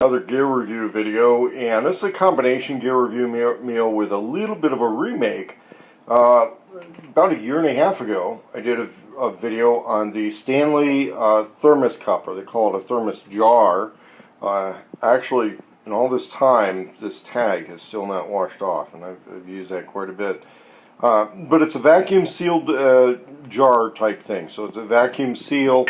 another gear review video, and this is a combination gear review meal with a little bit of a remake. About a year and a half ago, I did a video on the Stanley Thermos cup, or they call it a thermos jar. Actually, in all this time, this tag has still not washed off, and I've used that quite a bit. But it's a vacuum sealed jar type thing. So it's a vacuum seal.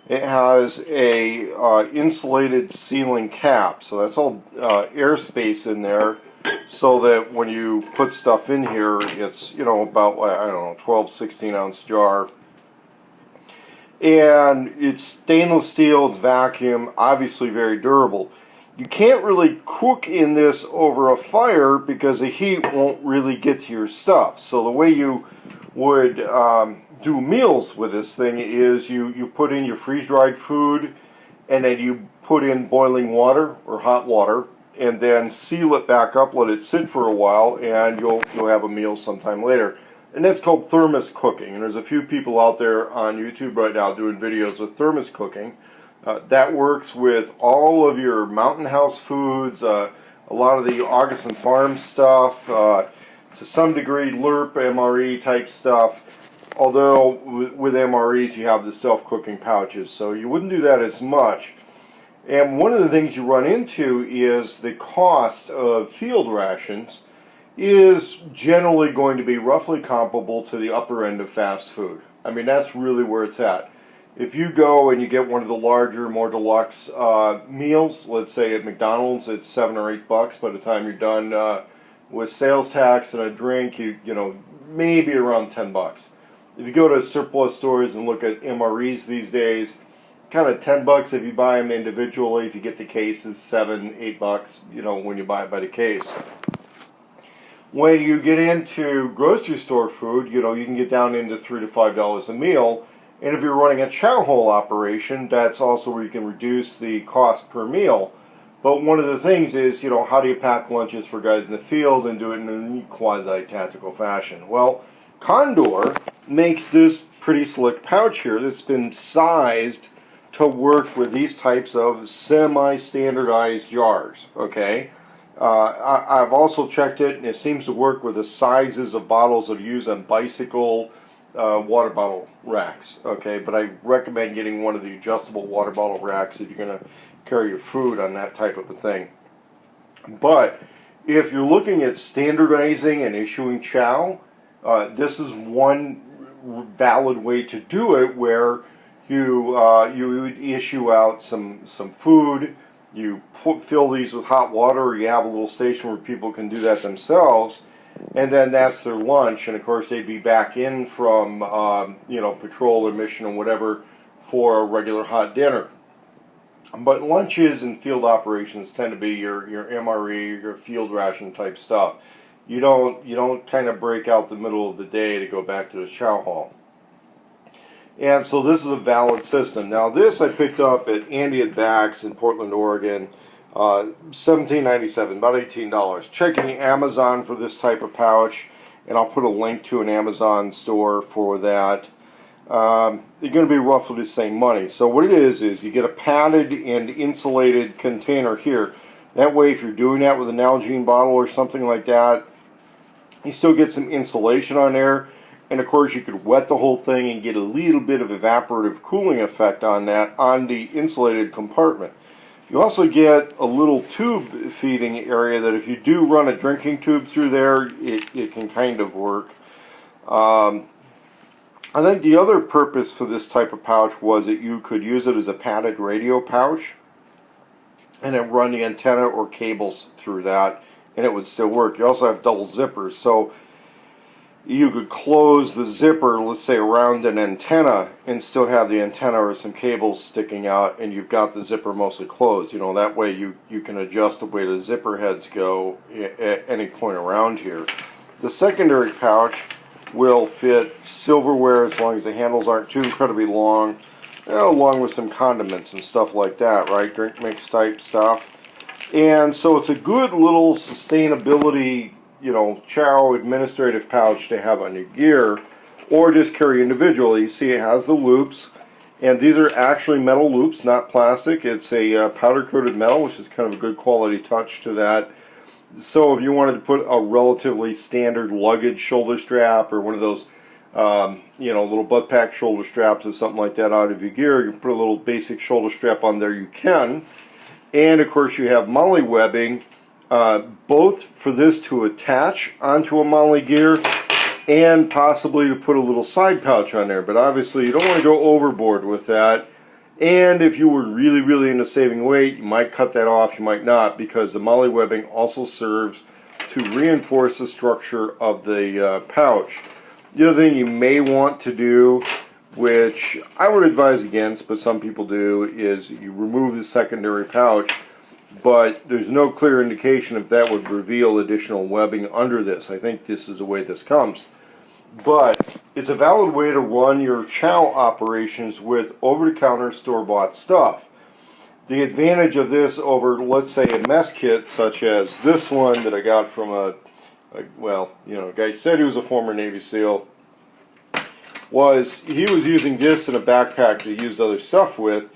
It has a insulated sealing cap. So that's all airspace in there, so that when you put stuff in here, it's, you know, about, I don't know, 12, 16 ounce jar. And it's stainless steel, it's vacuum, obviously very durable. You can't really cook in this over a fire because the heat won't really get to your stuff. So the way you would do meals with this thing is you put in your freeze-dried food, and then you put in boiling water or hot water, and then seal it back up, let it sit for a while, and you'll have a meal sometime later. And that's called thermos cooking. And there's a few people out there on YouTube right now doing videos with thermos cooking. That works with all of your Mountain House foods, a lot of the August Farm stuff, to some degree LERP, MRE type stuff. Although with MREs you have the self-cooking pouches, so you wouldn't do that as much. And one of the things you run into is the cost of field rations is generally going to be roughly comparable to the upper end of fast food. I mean, that's really where it's at. If you go and you get one of the larger, more deluxe meals, let's say at McDonald's, it's $7 or $8 by the time you're done with sales tax and a drink. You know, maybe around $10. If you go to surplus stores and look at MREs these days, kind of $10 if you buy them individually. If you get the cases, $7, $8. You know, when you buy it by the case. When you get into grocery store food, you know, you can get down into $3 to $5 a meal. And if you're running a chow hole operation, that's also where you can reduce the cost per meal. But one of the things is, you know, how do you pack lunches for guys in the field and do it in a quasi-tactical fashion? Well, Condor makes this pretty slick pouch here that's been sized to work with these types of semi-standardized jars, okay? I've also checked it, and it seems to work with the sizes of bottles that are used on bicycle water bottle racks, okay? But I recommend getting one of the adjustable water bottle racks if you're going to carry your food on that type of a thing. But if you're looking at standardizing and issuing chow, this is one valid way to do it, where you would issue out some food. You fill these with hot water, or you have a little station where people can do that themselves, and then that's their lunch. And of course they'd be back in from you know, patrol or mission or whatever for a regular hot dinner. But lunches and field operations tend to be your MRE, your field ration type stuff. You don't kind of break out the middle of the day to go back to the chow hall. And so this is a valid system. Now this I picked up at Andy at Bax in Portland, Oregon, $17.97, about $18. Checking Amazon for this type of pouch, and I'll put a link to an Amazon store for that. You're going to be roughly the same money. So what it is you get a padded and insulated container here. That way, if you're doing that with an Nalgene bottle or something like that, you still get some insulation on there. And of course you could wet the whole thing and get a little bit of evaporative cooling effect on that on the insulated compartment. You also get a little tube feeding area that if you do run a drinking tube through there, it can kind of work. I think the other purpose for this type of pouch was that you could use it as a padded radio pouch and then run the antenna or cables through that, and it would still work. You also have double zippers, so you could close the zipper, let's say around an antenna, and still have the antenna or some cables sticking out, and you've got the zipper mostly closed. You know, that way you can adjust the way the zipper heads go at any point around here. The secondary pouch will fit silverware as long as the handles aren't too incredibly long, along with some condiments and stuff like that, right? Drink mix type stuff. And so it's a good little sustainability, you know, chow administrative pouch to have on your gear, or just carry individually. You see it has the loops, And these are actually metal loops, not plastic. It's a powder coated metal, which is kind of a good quality touch to that. So if you wanted to put a relatively standard luggage shoulder strap or one of those little butt pack shoulder straps or something like that out of your gear, you can put a little basic shoulder strap on there, you can. And of course you have MOLLE webbing, both for this to attach onto a MOLLE gear and possibly to put a little side pouch on there. But obviously you don't want to go overboard with that. And if you were really, really into saving weight, you might cut that off, you might not, because the MOLLE webbing also serves to reinforce the structure of the pouch. The other thing you may want to do, which I would advise against, but some people do, is you remove the secondary pouch, but there's no clear indication if that would reveal additional webbing under this. I think this is the way this comes. But it's a valid way to run your chow operations with over-the-counter store-bought stuff. The advantage of this over, let's say, a mess kit such as this one that I got from a guy said he was a former Navy SEAL, was he was using this in a backpack to use other stuff with,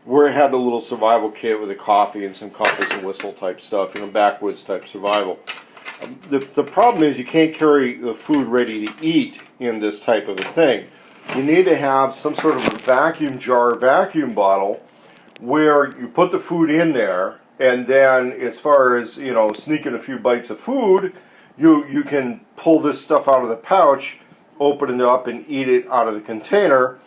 where it had a little survival kit with a coffee and some compass and whistle type stuff, backwoods type survival. The problem is you can't carry the food ready to eat in this type of a thing. You need to have some sort of a vacuum jar, vacuum bottle, where you put the food in there, and then as far as, sneaking a few bites of food, you can pull this stuff out of the pouch, open it up, and eat it out of the container,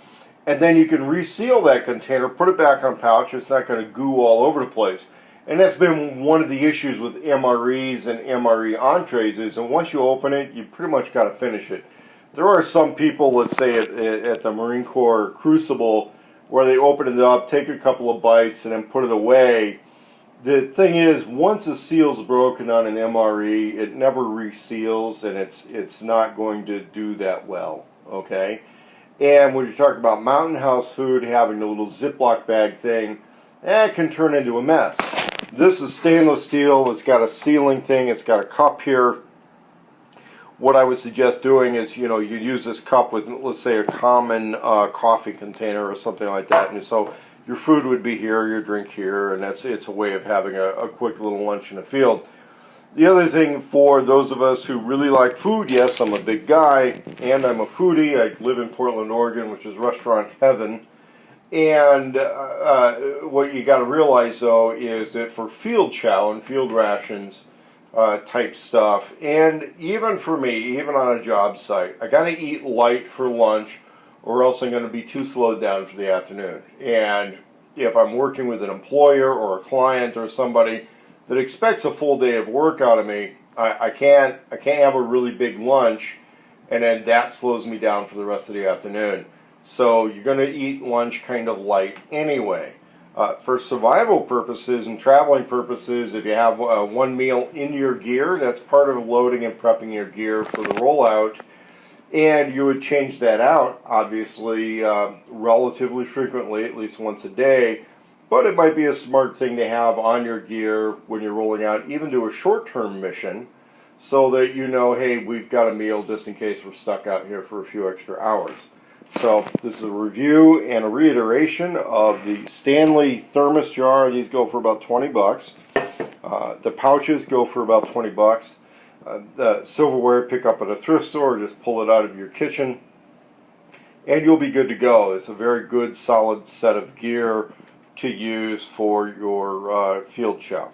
and then you can reseal that container, put it back on a pouch. It's not going to goo all over the place. And that's been one of the issues with MREs and MRE entrees is, and once you open it, you pretty much got to finish it. There are some people, let's say at the Marine Corps Crucible, where they open it up, take a couple of bites, and then put it away. The thing is, once a seal's broken on an MRE, it never reseals, and it's not going to do that well, okay? And when you're talking about Mountain House food, having the little Ziploc bag thing, it can turn into a mess. This is stainless steel. It's got a sealing thing. It's got a cup here. What I would suggest doing is, you use this cup with, let's say, a common coffee container or something like that. And so your food would be here, your drink here, and it's a way of having a quick little lunch in the field. The other thing for those of us who really like food, yes, I'm a big guy, and I'm a foodie. I live in Portland, Oregon, which is restaurant heaven. And what you got to realize, though, is that for field chow and field rations type stuff, and even for me, even on a job site, I got to eat light for lunch, or else I'm going to be too slowed down for the afternoon. And if I'm working with an employer or a client or somebody that expects a full day of work out of me, I can't have a really big lunch, and then that slows me down for the rest of the afternoon. So you're going to eat lunch kind of light anyway. For survival purposes and traveling purposes, if you have one meal in your gear, that's part of loading and prepping your gear for the rollout. And you would change that out, obviously, relatively frequently, at least once a day. But it might be a smart thing to have on your gear when you're rolling out, even to a short-term mission, so that you know, hey, we've got a meal just in case we're stuck out here for a few extra hours. So this is a review and a reiteration of the Stanley Thermos jar. These go for about 20 bucks. The pouches go for about 20 bucks. The silverware, pick up at a thrift store, just pull it out of your kitchen, and you'll be good to go. It's a very good, solid set of gear to use for your field chow.